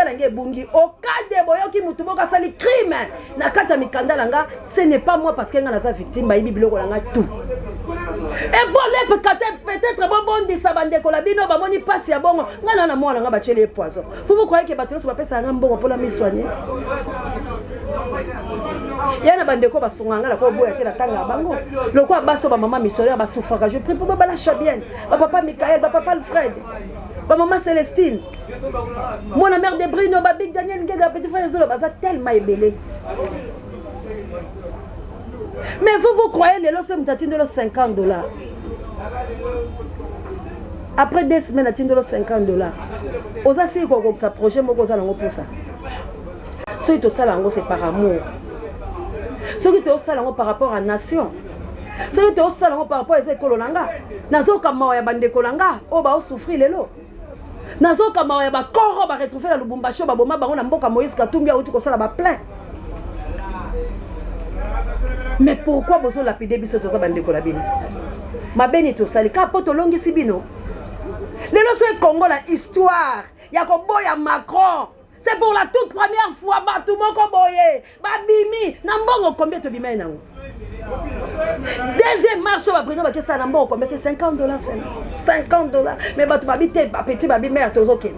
mikanda nge bungi au cas de boyoki mutu boka sali crime na kati ya mikanda langa ce n'est pas moi parce que nga naza victime bayibi biloko langa tout et bon le peut-être bon de sabande ko la bino ba moni passe ya bongo nga na mwana nga bachele poison vous croyez que bato so ba pesa nga mbongo pour la me soigner yana bandeko basunganga la ko boya te la tanga bango loko baso ba maman missionnaire ba souffra je prie pour ba la chabienne ba papa Michael ba papa Alfred ba maman Célestine mon mère de Bruno ba Big Daniel Ngeda petit frère Zolo baza tellement ébélé mais vous croyez les lots m'tatine de los $50 après 2 semaines atine de los $50 oza si ko sa projet moko za nango pour ça so ito sala ngo c'est par amour so ito sala ngo par rapport à nation so ito sala ngo par rapport à ekolo nanga nazoka mawa ya bande kolanga o ba o souffrir lelo nazoka mawa ya ba koro ba retrouver la Lubumbashi ba boma bango na mboka Moïse Katumbi auti ko sala ba plein. Mais pourquoi bozo lapider biso to za bande ko la bino mabeni to sali ka poto longi sibino lelo so e Congo la histoire ya ko boya Macron. C'est pour la toute première fois, tout le monde boye, babimi, nambongo combien tu bimé nango. Deuxième marche, va prendre que ça nambongo combien c'est $50 seulement. $50. Mais tu babité, petit babi mère tozo ken.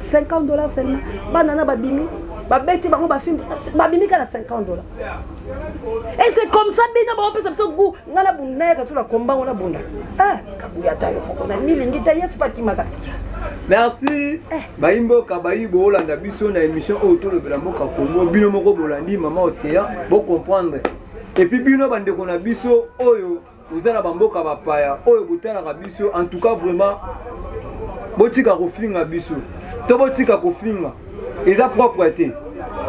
$50 seulement. Banana babimi, babeti bango bafim, babimi kala $50. Et c'est comme ça bino ba pesa so goût, ngala buneka sur la combat on a bunda. Ah, kabuya tayo ko na milingi tayo spati makati. Merci. Baimbo kabayibo Olanda biso na émission autour de la Mboka Congo bino moko bolandi maman Océan bo comprendre. Et puis bino bande ko na biso oyo uzala bamboka bapaya oyo botala ka biso en tout cas vraiment botika ko finga biso. To botika ko finga. Eza propreté.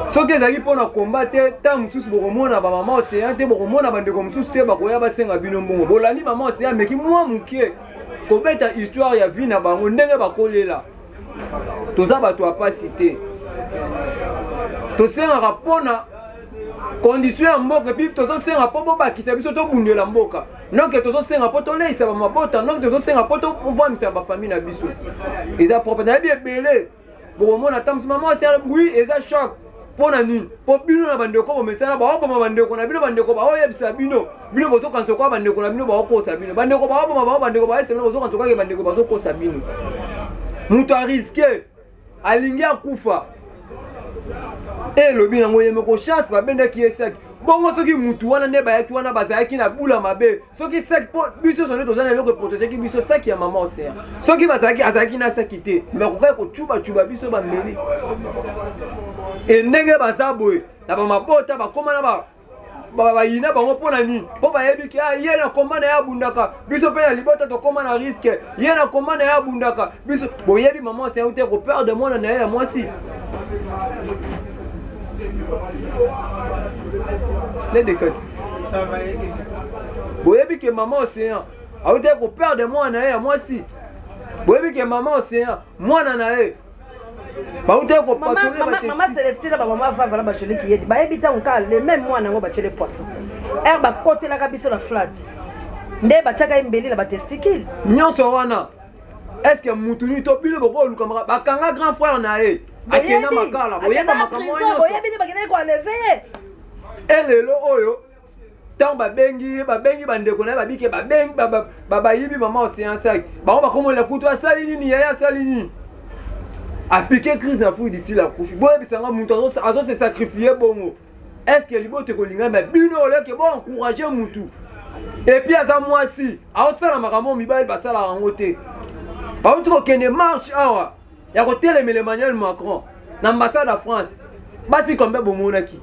Soki ezali pona combattre ta mususu bokomona ba maman Océan te bokomona bande ko mususu te bakoya basenga bino mbongo. Bolandi maman Océan meki moi mukie. Kobeta histoire ya vie na bango ndenge bakolela toza bato apa cité tosenga pona condition ya mboka puis tozo senga po bakisa biso to bundela mboka donc tozo senga po to leisa ba mabota donc tozo senga po to vamisa ba famille na biso eza propre na bien belé bon mona tamsi maman c'est oui eza choc pona nini po bino na bandeko bo mesana ba ba bandeko na bino bandeko ba oyebisa bino bino bozo kanso kwa bandeko na bino ba okosa bino bandeko ba ba bandeko ba esena bozo kanso kwa ke bandeko bazo kosa bino mutu a risqué alingi akufa et le bino ngoyeme ko chasse ba bende ki esaki bongo soki mutu wana ne bayaki wana bazaki na bula mabe soki saki po biso sonne tozana loko protéger ki biso saki ya maman Océan soki bazaki azaki na sakité mais ko chuba biso ba mbeli et ndenge bazaboye na ba mabota ba koma na ba yina bango pona nini po ba yebi ki ye na komba na ya bundaka biso pe na libota to koma na risque ye na komba na ya bundaka biso boyebi maman Océan te ko perdre mona na ya mwasi les décotes boyebi ke maman Océan a te ko perdre mona na ya mwasi boyebi ke maman Océan mwana na ye maman Célestine ba maman va ba chele ki yedi ba ebita onka le même moi nango ba chele poisson ba côté la kabiso la flat nde ba chaka imbeli la ba testicule nyonso wana est-ce que mutuni to bino boko luka ba kanga grand frère na ye akena makala boyeba makambo nyonso boyebi ba kena ko lever elelo oyo tant babengi bandeko na babike babengi bayibi maman Océan sak ba ba komo la kutu asali nini ya asali nini a piqué crise na fou d'ici la kufi boye bisanga mutu azo se sacrifier bongo est-ce que libote ko linga mais bino ole ke bon encourager mutu et puis aza mwasi a osala makambo mibali basala rangote ba utu ko kende marche awa ya ko telemele Emmanuel Macron na ambassade de France basi kombe bomonaki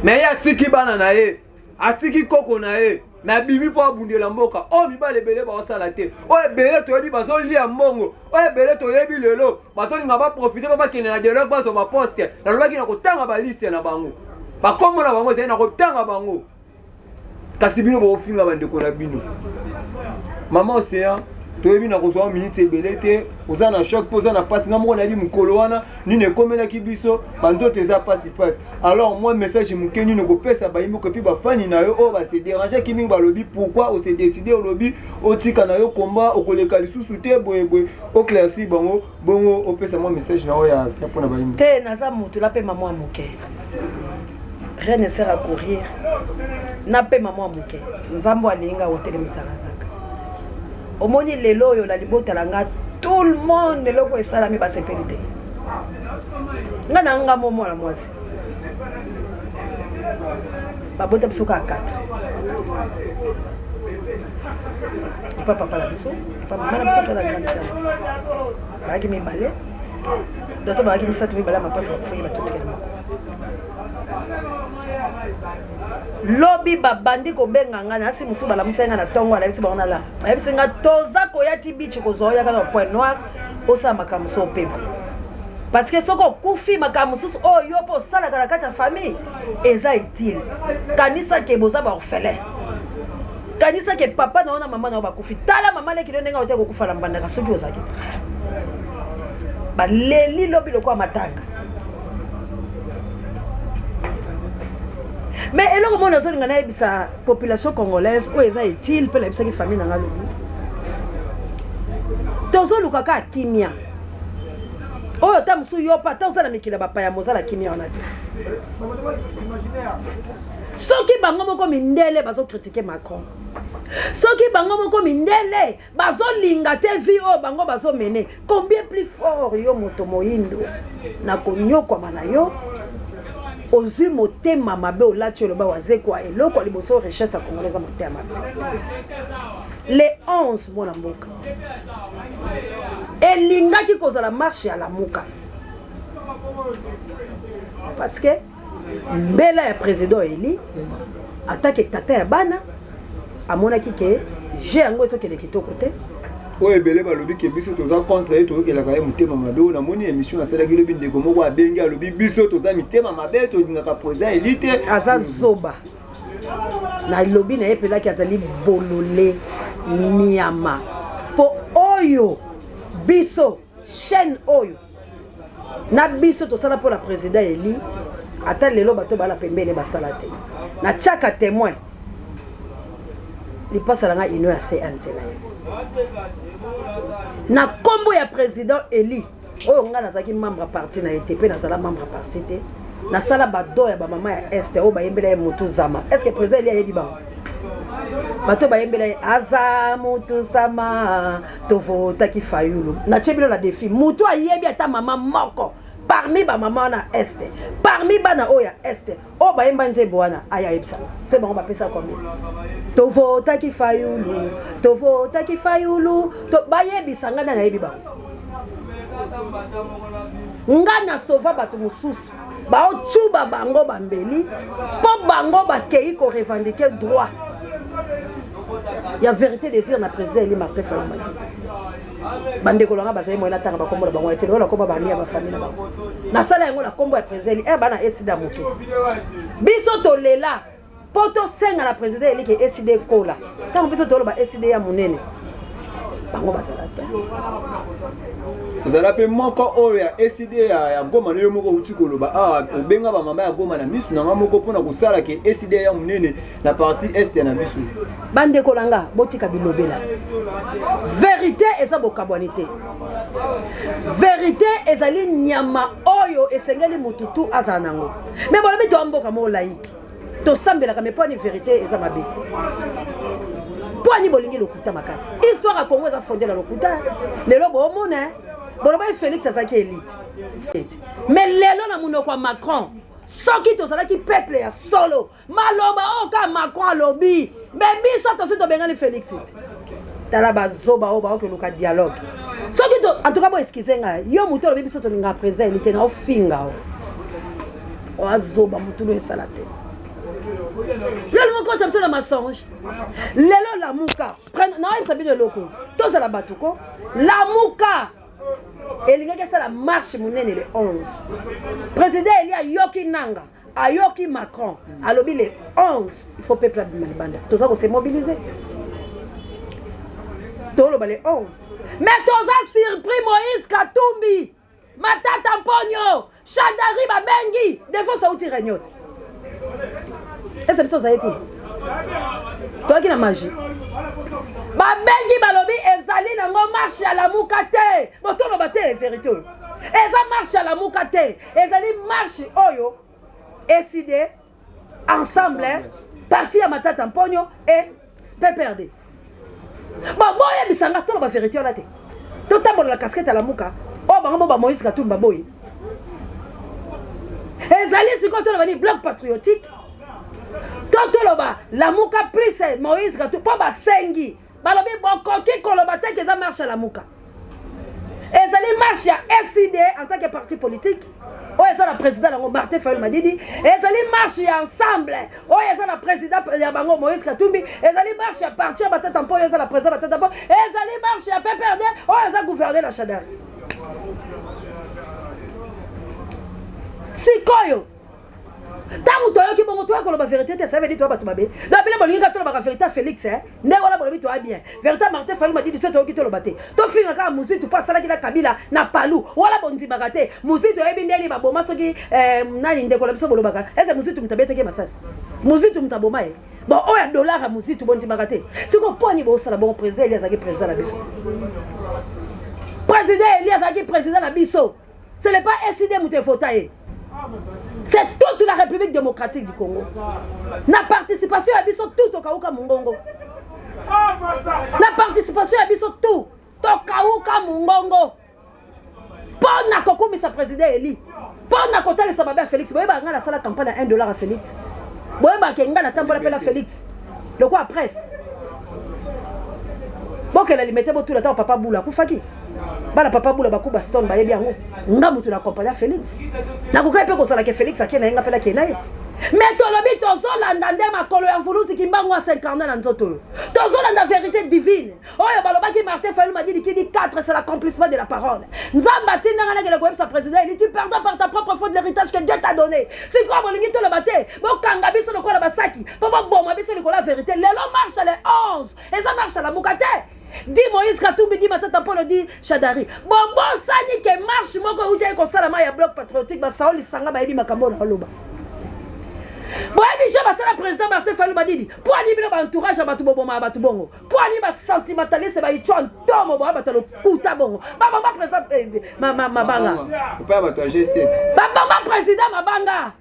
mais ya tiki bana na ye atiki koko na ye na bimi po abundela mboka o mibale bele ba osala te o ebele to yebi bazo lia mbongo o ebele to yebi lelo bazo linga ba profiter ba kene na dialogue bazo ba poste na lobaki na kotanga ba liste na bango ba kombo na bango zena kotanga bango kasi bino bo finga bandeko na bino maman Océan toyebi na kozwa minute ebele te oza na choc mpo oza na pasi nga moko nayebi mokolo wana nini ekomelaki biso banzoto eza pasi alors moi message moke nini okopesa bayimbi epi bafani na yo oyo base dérangeaki mingi balobi pourquoi ose décide olobi otika na yo komba okoleka lisusu te boyeboye oclairci bango bongo opesa mwa message na oyo ya mpona bayimbi te naza motu napema mwa moke rien ne sert à courir napema mwa moke nzambo alinga otelemisaka kaka omoni lelo oyo na libota na nga tout le monde eloko esalami basepeli te nga na nga mo mwana mwasi babota biso kaka 4 epa papa na biso epa mama na biso toza grande sœur balaki mibale doto balaki misato mibale ya mapasi bakufungi batotikela moko lobi babandi kobenga nga nasi mosusu balamusa nga na ntongo alabisi bango nala bayebisi nga toza koya ti bichi kozwa oyaka na point noir osala makambo so opepa parce que soki okufi makambo mosusu oyo yo mpo osalaka na kati ya famille eza utile kanisaki boza baorphelin kanisaki papa na yo na mama na yo bakufi tala mama leki lio ndenge ote kokufa na mbandaka soki ozalaki te baleli lobi lokola matanga mais eloko mona ozolinga nayebisa population congolaise oyo eza utile mpe nayebisaki famille na nga lobi tozolukaka kimia oyo ta mosusu yo pa ta oza na mikili ya bapaya mozala kimia wana te soki bango moko mindele bazokritike Macron soki bango moko mindele bazolinga te vi oyo bango bazomene combien plus fort yo moto moyindo na konyokwama na yo ozwi motema mabe olati oloba wazekwa eloko ya liboso richesse ya congolaise motema mabe le 11 mwana mboka elingaki kozala marche ya lamuka parce que mbela ya président eli atake tata ya bana amonaki ke je yango ezokende kitoko te oyo ebele balobi ke biso toza contre ye toyokelaka ye motema mabe oyo namoni émission asalaki lobi ndeko moko abengi alobi biso toza mitema mabe tolingaka président eli te aza zoba na lobi na ye pelaki azali bolole niama po oyo biso chaîne oyo na biso tosala mpo na président eli ata lelo bato bala pembeni basala te na tiaka témoin lipasa na nga ino ya CNT na ye na kombo ya président eli oyo nga nazalaki membre parti na ye te mpe nazala membre parti te nasala bado ya bamama ya este oyo bayembela ye motu zama est ce que président eli ayebi bango bato bayembela ye aza motu zama tovotaki fayulu natie bino na défi motu ayebi ata mama moko parmi bamama wana este parmi bana oyo ya este oyo bayemba nzembo wana aya ayebisaka so bango bapesa combien tovotaki fayulu tovotaki fayulu bayebisa nga nde nayebi bango nga na sova bato mosusu baocuba bango bambeli mpo bango bakei korevendike droit ya vérité désir na président eli Martin Fayulu Madidi bandeko langa bazali moyena tanga bakombo na bango ete lola kombo bami ya bafamille na bango nasala yango na kombo ya président eli bana esida moke biso tolela po tosenga na président eli ke esida ekola ntango biso toloba esida ya monene bango bazala te ozala mpe moko oyo ya eside ya goma na yo moko outi koloba obenga bamama ya goma na misu na nga moko mpona kosala ke eside ya monene na parti este na biso bandeko langa botika bilobela vérité eza bokabwani te vérité ezali nyama oyo esengeli mututu azala nango me bolobi toa mboka moko laiki tosambelaka me mpo ani vérité eza mabe mpo ani bolingi lokuta makasi histoire ya kongo eza fonde na lokuta lelo boomona boloba Félix azalaki élite mais lelo na munoko ya Macron soki tozalaki peuple ya solo maloba oyo ka Macron alobi me biso tosi tobengani Félix ete tala bazoba oyo baokoluka dialogue soki en tout cas bo excuse nga yo moto alobi biso tolinga président élite na ofinga o azoba motu lo esala te lelo moko tia biso na mensonge lelo lamuka naoyebisa bino eloko tozala bato ko lamuka elingaki asala marche monene le 11 président eli ayoki nanga ayoki Macron alobi le 11 il faut peuple abima libanda toza kose mobiliser toloba les 11 mais toza surpris Moïse Katumbi Matata Mponyo Shadari babengi defo sauti renyote esa biso zaye kuna toaki na magie babengi balobi ezali nango marche à la muka te botoloba te vérité oyo eza marche à la muka te ezali marche oyo décidé ensemble parti ya Matata Mponyo et PPRD bon boye bisanga toloba vérité oyo la te totambola la casquette à la muka o bango ba Moïse Katumbi baboyi ezali sikoyo toloba ni bloc patriotique toloba la muka plus Moïse Katumbi po basengi balobi bokoki koloba te keza marche à la muka ezali marche ya FID en tant que parti politique oyo eza na président yango Martin Fayulu Madidi ezali marche ya ensemble oyo eza na président ya bango Moïse Katumbi ezali marche ya parti ya Matata Mponyo eza na président Matata Mponyo ezali marche ya PPRD oyo eza gouverneur na Shadari sikoyo tangu toyoki bongo toya koloba vérité te ça veut dire toi bato mabe na bile bolingi ka toloba vérité Félix nde wala bolobi to bien vérité Martin Fayulu Madidi so toyoki toloba te to finga ka muzitu pa sala kila kabila na palu wala bonzima te muzitu yebi ndeli baboma soki nani ndeko la biso bolobaka ese muzitu mtabete ke masasi muzitu mtaboma bon oya dollar muzitu bonzima te siko poni bo sala bon président Elias aki président la biso président Elias aki président la biso ce n'est pas SID mutefotaye. C'est toute la République démocratique du Congo. La participation à biso tout au Kauka Mungongo. La participation à biso tout au Kauka Mungongo. Pour na kokumi sa président Eli. Pour na kota le sababe à Félix. Boye ba nga la sala campagne à $1 à Félix. Boye ba kenga na tambola pela Félix. Le quoi presse. Bon qu'elle a limité tout le temps papa Boula Koufaki. Bala papa Boula baku baston ba yebi yango. Nga mutu na accompagner Félix. Na koka pe ko sala ke Félix akena nga pela kenaye. Mais tolobi tozo landa nde makolo ya mfulusi kimbango 50 na nzoto. Tozo landa vérité divine. Oyo baloba ki Martin Fayulu Madidi qui dit 4 c'est l'accomplissement de la parole. Nzamba tinda ngana ke ko sa président il dit pardon par ta propre faute l'héritage que Dieu t'a donné. C'est quoi bolingi to lobate. Bo kanga biso lokola basaki. Po bo biso lokola vérité. Lelo marche les 11 et ça marche à la mukate. Dit Moïse Katumbi, dit Matata Mponyo, dit Shadari. Bon sani ke marche moko ute ko sala ma ya bloc patriotique ba saoli sanga ba yebi makambo na loba. Bon je ba sala président Martin Fayulu Madidi. Pour animer l'entourage à batu bobo ma batu bongo. Pour animer ba sentimentaliste ba itchon tomo bo ba talo kuta bongo. Ba président ma banga. Pas ba toi G7. Ba président mabanga.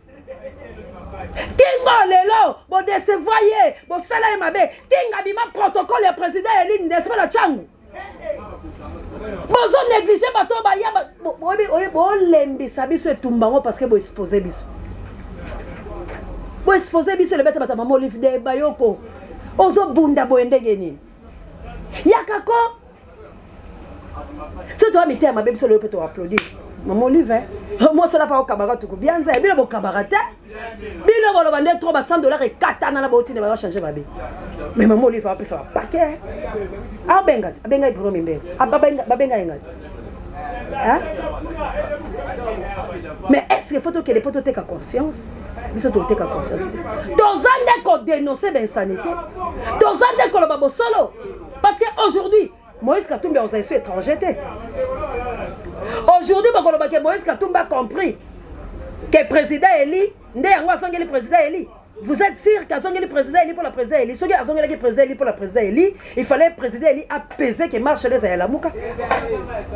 Kingo lelo bo décevoyer bo sala mabe kinga bima protocole ya président Eline n'est pas la changu bozo négliger bato ba ya bo lembisa biso etumbango parce que bo exposer biso le beta bata mama Olive de bayoko ozo bunda bo ndenge nini yakako c'est toi mi tema biso le peto applaudir maman Olive moi ça n'a pas au cabaret tout bien ça bien au cabaret bino bolo bande trop ba $100 et 4 ans na boti ne ba changer ba bi mais maman Olive va pesa paquet abenga ipro mimbe babenga engati hein mais est-ce que faut que les potes te conscience biso to te conscience tozande ko dénoncer l'insanité tozande ko lo babo solo parce que aujourd'hui Moïse Katumbi aux étrangers. Aujourd'hui, Moïse Katumbi a compris que le président Eli, le président Eli. Vous êtes sûr qu'à le président Eli pour la président Eli, ceux qui ont le président Eli pour la président Eli, il fallait le président Eli apaiser que marche les à la mouka.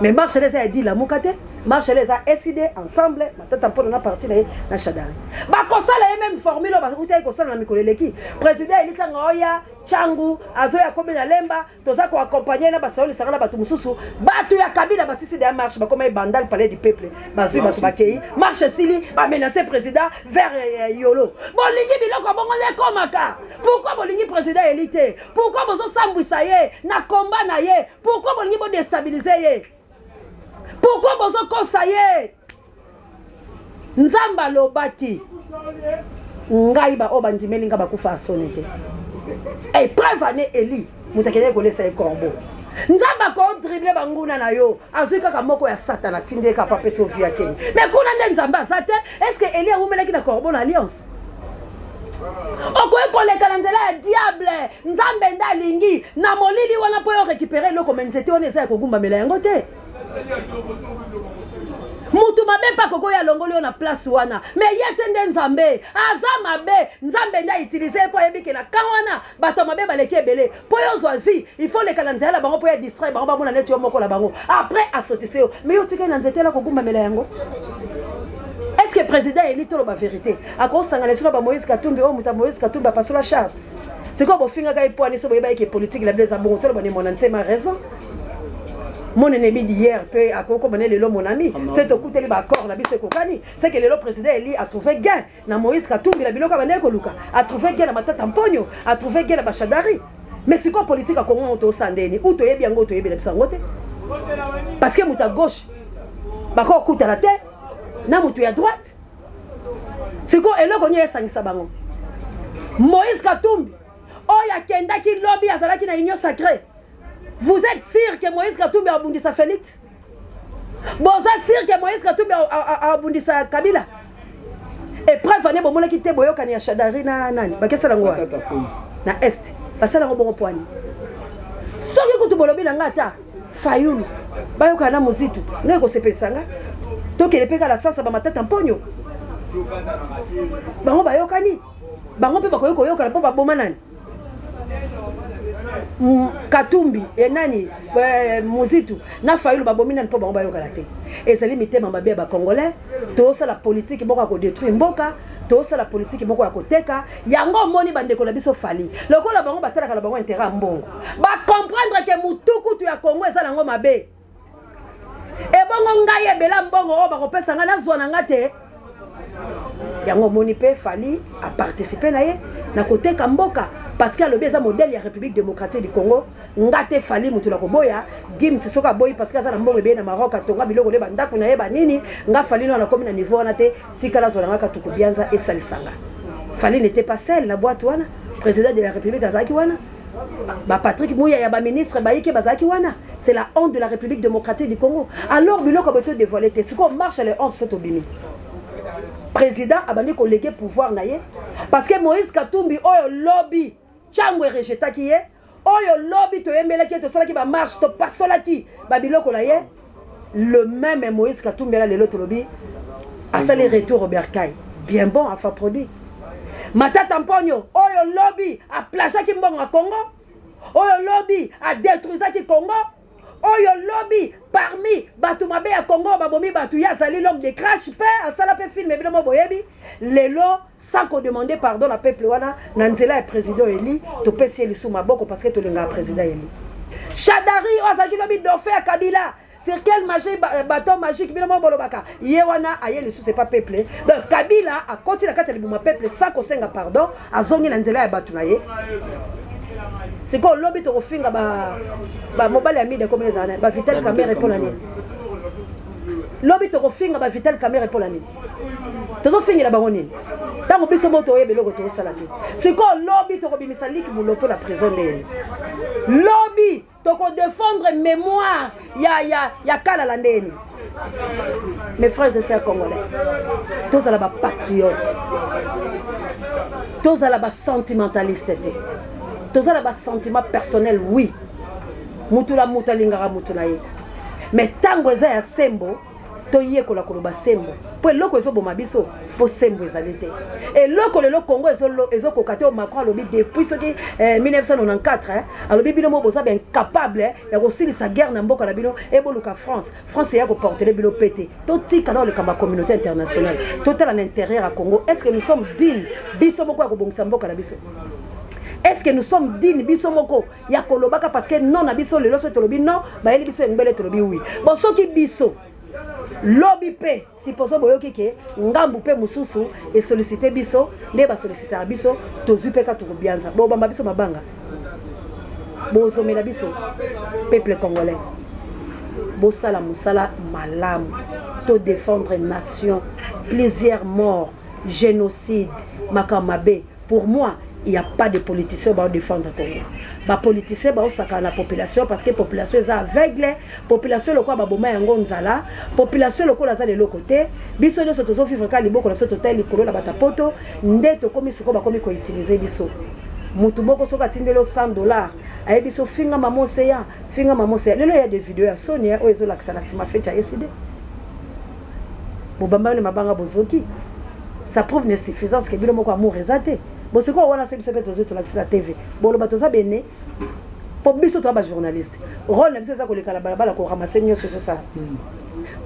Mais marche les a dit la mouka te, marche les a SID ensemble, Matata Mponyo na parti na Shadari. Ba kosa la même formule ba uta ko sala na mikoleleki. Président Eli tanga oya changu azoya kobe na lemba toza ko accompagner na basoli sakala batu mususu batu ya kabila basisi de marche ba comme bandal palais du peuple bazui batu bakei marche sili ba menacer président vers yolo bolingi biloko bongo le komaka pourquoi bolingi président élité pourquoi bozo sambwisa ye na combat na ye pourquoi bolingi bo déstabiliser ye pourquoi bozo kosa ye nzamba lobaki ngai ba obandimeli nga bakufa sonete. Et preuve année Eli, mutakene ko lesa corbeau. Nzamba ko dribble banguna na yo, azuka ka moko ya satana tinde ka papa Sofia King. Mais kuna nde nzamba zate, est-ce que Eli a umela ki na corbeau na alliance? okoye koleka na nzela ya diable nzambe nda alingi na molili wana mpo yo récupérer eloko me nzete wana eza ya kogumbamela yango te mutu mabe mpa kokoya alongoli yo na place wana me ye te nde nzambe aza mabe nzambe nde autilize mpo ayebike na ka wana bato mabe baleki ebele mpo yo ozwa vie il faut leka na nzela na bango mpo ya distrait bango bamona neti yo moko na bango après asotise yo me yo tikali na nzete la kogumbamela yango. Est-ce que le président élit la vérité? À cause de la Moïse Katumbi, Moïse Katumbi a passé la charte. C'est quoi, si vous avez une politique, il a raison. Mon ennemi d'hier, à quoi mon ami, c'est au coup de l'accord, c'est que le président Eli a trouvé gain. Dans Moïse Katumbi, a trouvé gain dans Matata Tamponio, a trouvé gain dans Bachadari. Mais c'est quoi la politique à Congo au Sandeni? Où tu es bien, tu es bien, parce que tu es à gauche, tu es à la tête. Na mutu ya droite c'est quoi eloko nyo esangisa bango Moïse Katumbi oya kendaki lobby azalaki na union sacrée. Vous êtes sûr que Moïse Katumbi a abundisa Félix? Boza sûr que Moïse Katumbi a abundisa Kabila? Et preuve vane bomola ki te boyokani ya Shadari na nani bakesa lango na est basala ngo bongo poani soki kutu bolobi na ngata Fayulu bayoka na muzitu ngeko sepesanga toke le peka la sasa ba matata mponyo bango bayokani bango pe bakoyoko yoka po ba bomanani Katumbi enani muzitu na Fayulu ba bominani po bango bayoka la te ezali mitema mabe ba congolais to ça la politique boko ko détruire mboka to ça la politique boko ko teka yango moni bandeko na biso fali lokola bango batala kala bango intérêt mbongo ba comprendre que mutuku tu ya Congo ezala ngo mabe. Et bon, ngaye bela mbongo o bakopesa nga na zwa na ngate yango moni pe fali a participer na ye na côté Kamboka parce que le beza modèle ya République démocratique du Congo ngate fali mutu la koboya gim sisoka boy parce que ça na mbongo be na Maroc atonga biloko le banda kuna ye banini nga fali no na komi na niveau na te tikala zwa na ngaka tukubianza et salisanga fali n'était pas seul la boîte wana président de la République azaki wana ba Patrick Mouya ya ba ministre baïke bazaki wana c'est la honte de la République démocratique du Congo. Alors biloko beto dévoilé te ce qu'on marche les 11 sotobimi président abandi collègue pouvoir naie parce que Moïse Katumbi oyo lobby changwe rejeta ki ye oyo lobby to yembela ki to sala ki ba marche to pasola ki ba biloko la ye le même Moïse Katumbi là le lot lobby a salé retour Robert Kai bien bon à faire produit Matata Mponyo oyo lobby a plaja ki mbongo a Congo oyo lobby a détruisa ki Congo oyo lobby parmi batu mabe ya Congo babomi batu ya zali l'homme de crash pe a sala pe film et bien boyebi lelo sans qu'on demander pardon à peuple wana nanzela et président Eli to pesi eli sous maboko parce que to lenga président Eli Shadari ozaki lobby d'offre à Kabila. C'est quel magique bâton magique bilamo bolobaka yewana ayeli sous c'est pas peuple donc Kabila a continué à le mon peuple sans qu'on senga pardon a zongi na nzela ya batu na ye c'est quoi lobby to finga ba mobile ami de comme les années ba vital caméra pour la nini lobby to finga ba vital caméra pour la nini to finga la bangonini tango biso moto yebe loko to sala te c'est quoi lobby to bimisa liki mulopo la prison de lobby to défendre mémoire ya kala la ndeni. Mes frères et sœurs congolais tous à la patriote tous à la sentimentaliste tous à la sentiment personnel oui mutula mutalingara mutulaye mais tango eza ya sembo to yekola koloba sembo po eloko ezo boma biso po sembo ezalite eloko lelo Congo ezo kokate o Macron lobi depuis ce qui 1994 alobi bino mo boza ben capable ya kosilisa guerre na mboka na bino e boluka France ya ko porter bino pété to tika dans le kamba communauté internationale total à l'intérieur à Congo. Est-ce que nous sommes dignes biso moko ya kobongisa mboka na biso? Est-ce que nous sommes dignes biso moko ya kolobaka parce que non na biso lelo so tolobi non ba eli biso ngibele tolobi oui bon soki biso lobby pe si poso boyoki ke ngambu pe mususu et solliciter biso ne ba solliciter biso tozu pe ka tukubianza bo bamba biso mabanga bozo mela biso peuple congolais bo sala musala malam to défendre nation plusieurs morts génocide makamabe pour moi il n'y a pas de politiciens qui vont défendre le Congo. Les politiciens vont s'accorder la population parce que la population est aveugle, la population est aveugle, la population est aveugle de l'autre côté. Biso nous sommes tous vivre quand les bons sont total les colons la batapoto, ndeto comme ils sont utiliser biso. Mutu moko soka tindelo $100. Aye biso finga maman seya. Lelo il y a des vidéos à Sonia où ils ont l'accès à la sima fête à yeside. Bobamba ne mabanga bozoki. Ça prouve une suffisance que bilo moko amour ezate. Bon c'est quoi on a c'est peut-être aux autres l'accès à la TV. Bon le bateau ça bene. Pour biso toi ba journaliste. Rôle na biso ça ko le kala bala ko ramasser nyoso so ça.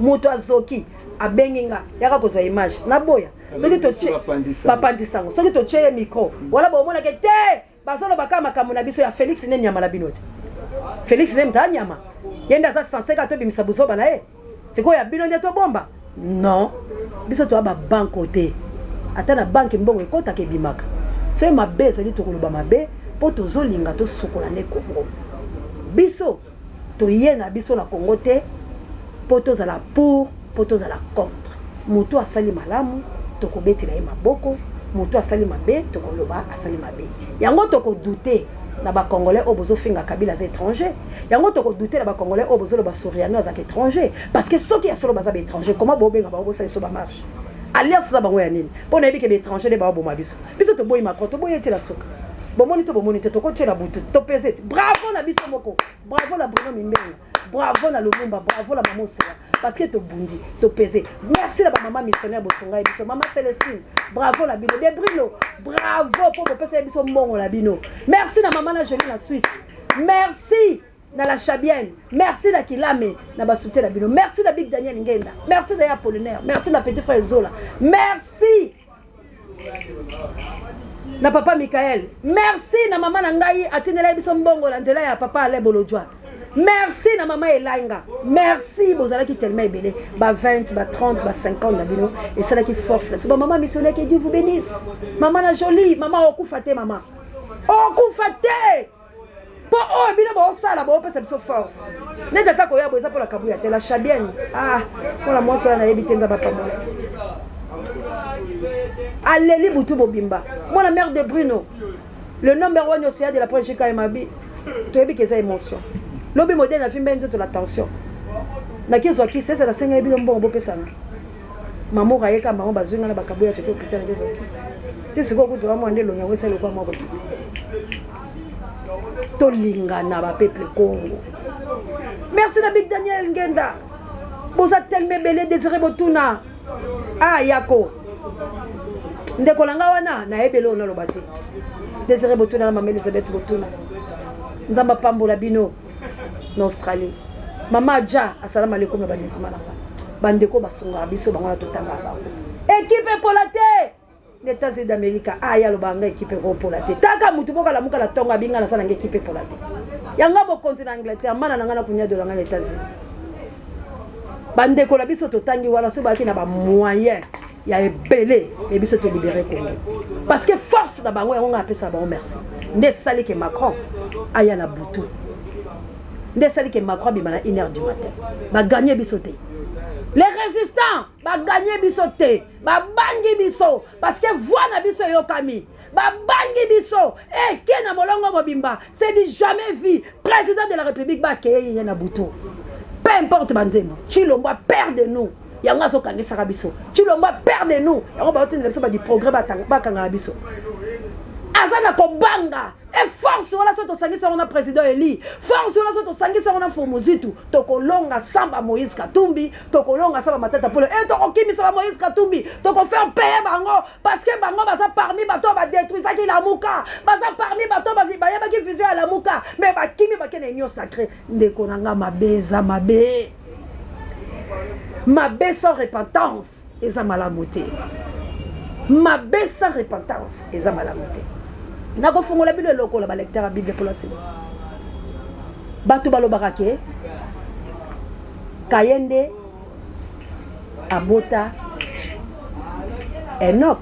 Mutu azoki abenginga yaka kozwa image na boya. Soki to papandisango soki to tcheye micro wala bo mona ke te basolo bakama kamuna biso ya Félix ne nyama la binote Félix ne mta nyama yenda sa 150 to bimisa buso bana c'est quoi ya bino ndeto bomba non biso to ba bankote ata na banki mbongo ekota ke bimaka so e mabe zali to koloba mabe po to zolinga to sokola ne Congo biso to yena biso na Congo te po to zala pour po to zala contre mutu asali malamu toko betela ye maboko mutu asali mabe toko loba asali mabe yango toko douter na ba congolais obozo finga kabila za étranger yango toko douter na ba congolais obozo loba soriano za étranger parce que ceux qui asolo baza ba étranger comment bobenga ba obosa so ba marche alliance na bango ya nini pona yebi ke ba étranger de ba bo mabiso biso to boyi makro to boyi etela soka bomoni to toko tela butu to pesete bravo na biso moko bravo la Bruno Mimbenga bravo na Lumumba bravo la maman Sera parce que to bundi to pesé merci la maman missionnaire botonga biso maman Célestine bravo la bino de Bruno bravo pour pesa biso mbongo la bino merci na maman la Jolie na Suisse merci na la Chabienne merci na Kilame na ba soutien la bino merci na Big Daniel Ngenda merci na Apollinaire merci na petit frère Zola merci na papa Michael merci na maman na ngai atinela biso mbongo la nzela ya papa Ale Bolojwa merci na maman Elanga merci bozala ki tellement belé ba 20 ba 30 ba 50 na bino et ça là qui force là maman missionnaire que Dieu vous bénisse maman la jolie maman okufate maman okufate po o bino ba osala ba opesa biso force neta ta ko ya boza pour la kabuya te la Chabienne pour la moso na yebitenza ba pamola Aleli Boutou Bobimba. Moi, la mère de Bruno, le number one océan de la projet KMAB, tu as vu que ça émotion. L'objet moderne a fait bien de l'attention. Na qui soit qui c'est la scène est bien bon beau pesana. Maman Rayeka maman bazunga na bakabuya te hôpital des autres. Tu sais quoi que tu vas manger le nyawe c'est le quoi moi. Tolinga na ba peuple Congo. Merci na Big Daniel Ngenda. Boza tellement belé désiré botuna. Yako. Ndeko langa wana na ebelo na lobati Désiré Botuna na maman Elisabeth Botuna nzamba pambola bino na Australie mama ja assalamu alaikum na banisima na bandeko basunga biso bango na totanga bango équipe polate les États-Unis d'Amérique ya lobanga équipe polate taka mutu boka la muka la tonga binga na sana équipe polate yanga bo continent Angleterre mana nanga na kunya de la les États-Unis bandeko la biso totangi wala so baki na ba moyen il y a belé et biso te libérer Congo parce que force da bango on appelle ça bon merci nde sali que Macron aya na butu nde sali que Macron bi mana 1h du matin ba gagner biso te les résistants ba gagner biso te ba bangi biso parce que voix na biso yokami ba bangi biso kena molongo mobimba c'est dit jamais vu président de la République ba keye na butu peu importe banzembo Chilombo perd de nous yanga so kangi sakabiso Chilombo perd de nous yango ba otine biso ba di progrès ba kanga biso azana ko banga et force wala so to sangisa on a président Eli force wala so to sangisa on a Fomuzitu to kolonga samba Moïse Katumbi to kolonga samba Matata Polo et to kokimisa Moïse Katumbi to ko faire payer bango parce que bango baza parmi bato ba détruire ça qui la muka baza parmi bato bazi ba yeba ki fusion à la muka mais ba kimi ba kene union sacrée ndeko nanga mabeza mabe sans repentance eza malamuté mabe sans repentance eza malamuté nako fungola bino loko la ba lecteur la Bible pour la séance batu balobaka ke Kayende abota Enoch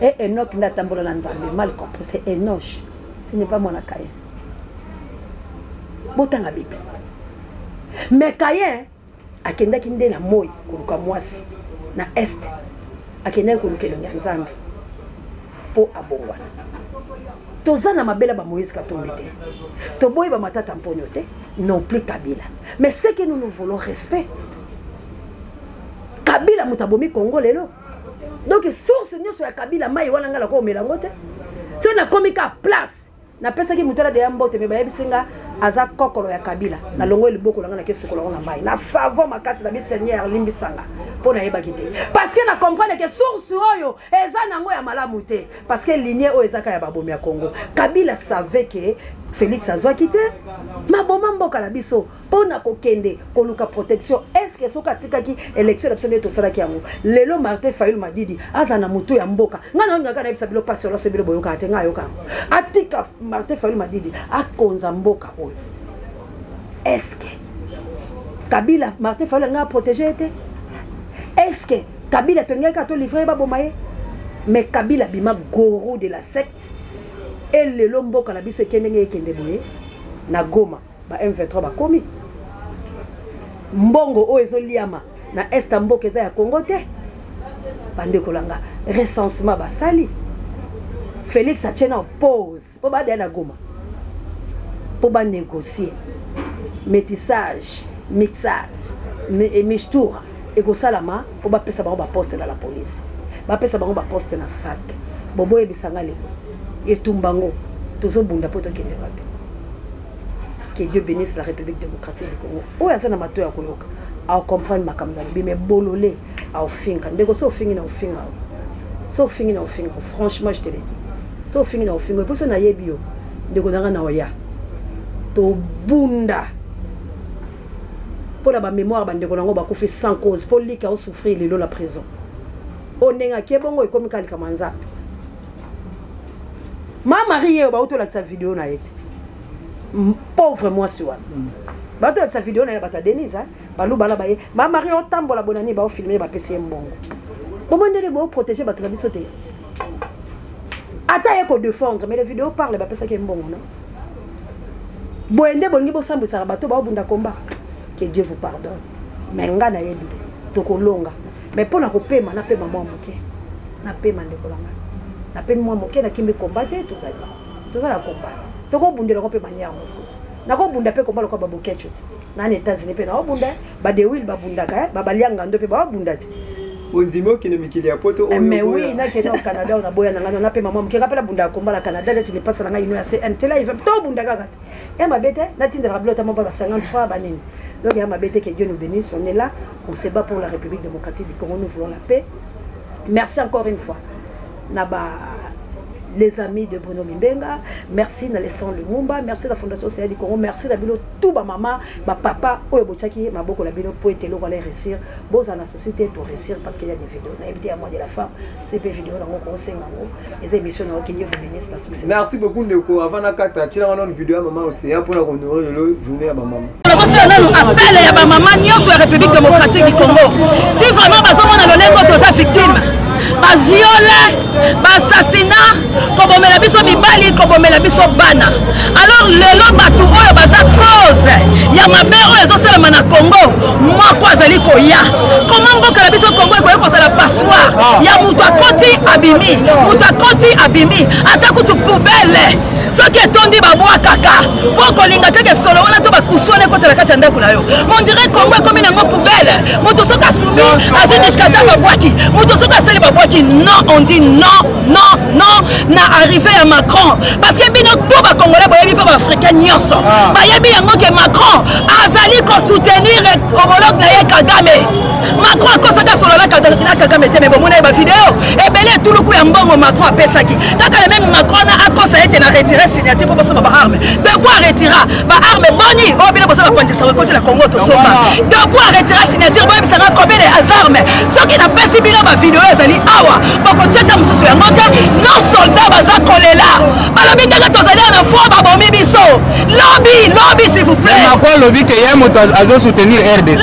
et Enoch ndatambola na Nzambe mal compris c'est Enoch ce n'est pas mon Kayen botanga Bible mais Kayen akenda kinde na moi kuluka mwasi na est akenda kuluka lo Nzambe po abongwana tozana mabela ba Moïse Katumbi te toboyi ba Matata Mponyo te non plus Kabila mais ce que nous voulons respect Kabila mutabomi Congo lelo donc source nyonso ya Kabila mai wana ngala ko melango te so na komika place na pesa ki mutala de yambote me bayebisinga aza kokolo ya Kabila na longo liboko langa na kesukola na mai na savon makasi na bi Seigneur limbisanga pona yeba kite parce que na comprendre que source oyo eza nango ya malamu te parce que lignée oyo ezaka ya babomi ya Congo Kabila savait que Félix azwa kite maboma mboka na biso pona kokende koluka protection est-ce que soka tikaki élection absolue to sala ki yango lelo Martin Fayulu Madidi azana mutu ya mboka ngana ngaka na bisa bilo passer la sebilo boyoka atenga yoka atika Martin Fayulu Madidi akonza mboka oyo est-ce que Kabila Martin Fayulu nga protéger était est-ce que Kabila tengaka to livrer ba bomaye mais Kabila bima gourou de la secte et le lombo kana biso ekendenge boye na Goma ba M23 ba komi mbongo o ezoliama na est mboka eza ya Congo te bande kolanga recensement ba sali Félix a tient en pause pour ba na Goma pour ba négocier métissage mixage et mixture et ko salama pour ba pesa ba poste dans la police ba pesa ba poste na fac bobo ebisanga lelo et Tumbango, tous au bunda poto kende wapi. Que Dieu bénisse la République démocratique du Congo. O ya sana mato ya koloka. A comprendre makamzana bi me bololé a ofinga. Ndeko so ofingi na ofinga. So ofingi na ofinga. Franchement, je te le dis. So ofingi na ofinga. Pour ça na yebi yo. Ndeko nanga na oya. To bunda. Pour la ba mémoire ba ndeko nango ba ko fait sans cause. Pour lui qui a souffrir lelo la prison. O nenga kebongo e komi kali kamanza. Ma Marie ba auto la sa vidéo na yeti pauvre moi si wana ba auto la sa vidéo na bata Denise ba lu bala ba ye ma Marie o tambola bonani ba o filmer ba pesi mbongo comment ndele bo protéger ba to biso te ata ye ko défendre mais les vidéos parlent ba pesa ke mbongo non boende bongi bo sambu sa bato ba bunda combat que Dieu vous pardonne mais nga na yebi to kolonga mais pour na ko pema na pema moi moké na pema ndeko langa na pe moi moké na kimbe combattre tout ça combat to ko bundela ko pe manière mosusu na ko bunda pe combat ko baboké chuti na États-Unis pe na bunda ba de will ba bunda ka ba balianga ndo pe ba bunda ti ondimo ki ne mikili ya poto o mais oui na ke au Canada na boya na na pe maman moké ka pe la bunda combat la Canada là tu ne passes na ino ya CNT là il va to bunda ka kati et ma bête na tindra blota mo ba 53 ba nini donc ya ma bête que Dieu nous bénisse on est là on se bat pour la République démocratique du Congo nous voulons la paix merci encore une fois Naba, les amis de Bruno Mimbenga, merci Nalessan Lumumba, merci la Fondation CA du Congo, merci la bilo tout ba maman, ba papa, Oyebochaki, ma boko la bilo pour être là aller réussir, bon dans la société pour réussir parce qu'il y a des vidéos, on a invité à moi de la femme, c'est des vidéos dans mon conseil les émissions dans que Dieu vous bénisse la société. Merci beaucoup Ndeko, avant la carte, tu as une vidéo à maman aussi pour la honorer le journée à maman. Appel à ma maman sur la République démocratique du Congo. Si vraiment on a donné notre victime ba violé, ba assassinat, kobomela biso mibali, kobomela biso bana. Alors lelo batu oyo baza cause ya mabe oyo ezosalama na Congo, moko azali koya. Comment mboka na biso Congo ekoya kozala passoire ya mutu akoti abimi, mutu akoti abimi, ata kutu poubelle. Soki etondi babwa kaka, po kolinga teke solo wana to bakuswane kota la kati ya ndako na yo. On dirait Congo ekomi nango poubelle. Mutu soka sumi, azindi shikata babwaki, mutu soka seli babwaki. Non, on dit non, non, non, na arrivé à Macron. Parce que bino tout ba Congolais boyebi pa ba Africain nyonso. Bayebi yango ke Macron azali ko soutenir homologue na ye Kagame. Macron akosaka solo na Kagame te me bomona ba vidéo. Et belé tout le coup ya mbongo Macron apesaki. Kaka le même Macron na akosa ete na retirer signature pour ba arme. De quoi retira ba arme boni o bino bosa ba pandisa ko la Congo to somba. De quoi retira signature boyebi sanga combien de armes. Ce qui n'a pas si bino ba vidéo ezali awa. Boko tcheta mususu ya ngote non soldat baza kolela balobi ndenge tozali na fond babomi biso lobby s'il vous plaît mais quoi lobby que ya moto azo soutenir RDC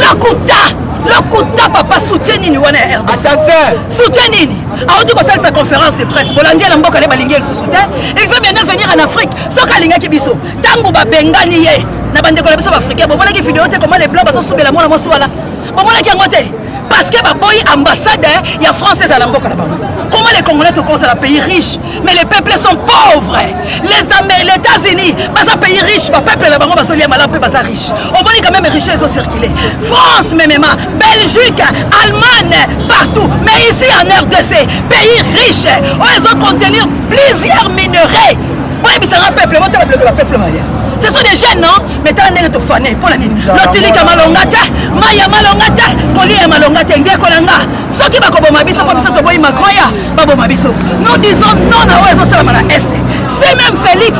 lokuta papa soutien nini wana ya RDC assassin soutien nini aoti ko sa conférence de presse bolandi la mboka le balingi le soutien il veut bien venir en Afrique soka lingaki biso tangu babengani ye na bande ko la biso ba africain bo bona ki vidéo te comment les blancs bazo subela mona mosi wala bo bona ki ngote parce que baboyi ambassade ya française à la mboka na bango. Comment les Congolais te causent un pays riche, mais les peuples sont pauvres. Les États-Unis, c'est un pays riche, le peuple là bango basoli malam pe basa riche. On voit quand même richesse ont circulé. France même, Belgique, Allemagne, partout, mais ici en RDC, pays riche, ils ont contenir plusieurs minerais. Oui, c'est un peuple, le peuple malien. Ce sont des jeunes, non? Mais t'as un nez de fané pour la nuit. L'otilika malongate, maya malongate, colis malongate, ngekolanga. Ceux qui bakoboma mabiso, pour biso toboyi makoya, babo mabiso. Nous disons non à Oezo Salamana Est. C'est même Félix,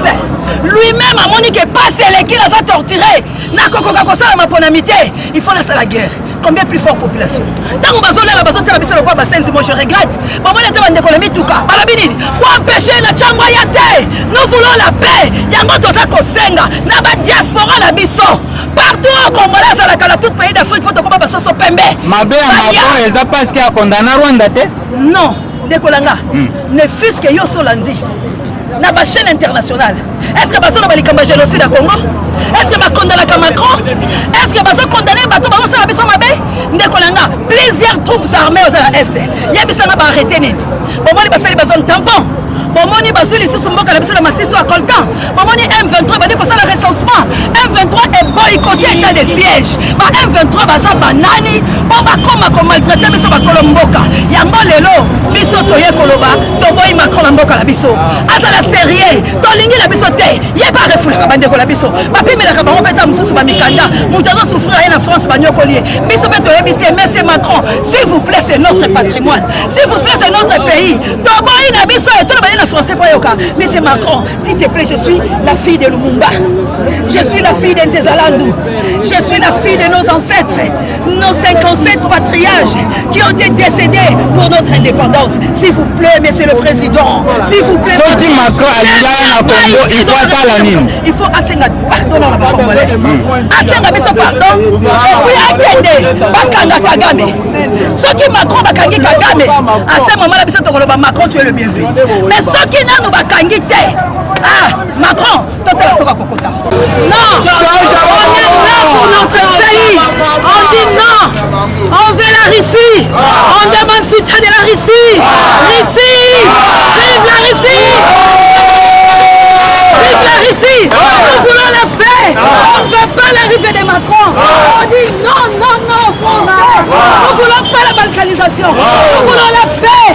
lui-même a monique que passe les qui les a torturés. N'a koko kakosala ma ponamité. Il faut lancer la guerre. Combien plus forte population? Tant que la bazote la biso le quoi basenzi, moi je regrette. Maman était en économie tout cas. Balabini, pour empêcher la chamba yate. Nous voulons la paix. Yango toza kosenga. Na ba diaspora la biso. Partout au Congo là, ça la tout pays d'Afrique pour te combattre baso pembe. Mabe Macron eza parce qu'il a condamné Rwanda te? Non, Nekolanga. Ne fût-ce que yo solandi. Na ba chaîne internationale. Est-ce que baso na balikamba génocide à Congo? Est-ce que va condamner Macron? Est-ce que va condamner bateau va faire la mabé? Ndekolanga, plusieurs troupes armées aux Est. Yabisanga va arrêter ni. Bomoni basali bazone tampon. Bomoni basuli sous mboka la biso la massiso à Coltan. Bomoni M23 va dire que ça le recensement. M23 est boycotté état de siège. Ba M23 baza banani, ba koma ko maltraiter biso ba kolomboka. Yango lelo biso toye koloba, to boy Macron la mboka la biso. Asa la série, to lingi la biso te. Yeba refula bande ko la biso. Mais la cabaret est un sous Mamikanda. Nous devons souffrir à la France, Bagnocolier. Monsieur Macron, s'il vous plaît, c'est notre patrimoine. S'il vous plaît, c'est notre pays. Monsieur Macron, s'il te plaît, je suis la fille de Lumumba. Je suis la fille d'Ntezalandou. Je suis la fille de nos ancêtres, nos 57 patriarches qui ont été décédés pour notre indépendance. S'il vous plaît, monsieur le président, s'il vous plaît. Il faut assez pardon dans la Congolais. Asenga biso pardon. Et puis akende bakanga Kagame. Ceux qui Macron bakangi Kagame, à ce moment là biso tokoloba Macron tu es le bienvenu. Mais ceux qui nanu bakangi te. Ah, Macron, toi tu la soka kokota. Non, on est là pour notre pays. On dit non. On veut la Russie. On demande soutien de la Russie. Russie, vive la Russie. Vive la Russie. Nous voulons la paix. On ne veut pas l'arrivée de Macron. On dit non, non, non, Français. Nous ne voulons pas la balkanisation. Nous voulons la paix.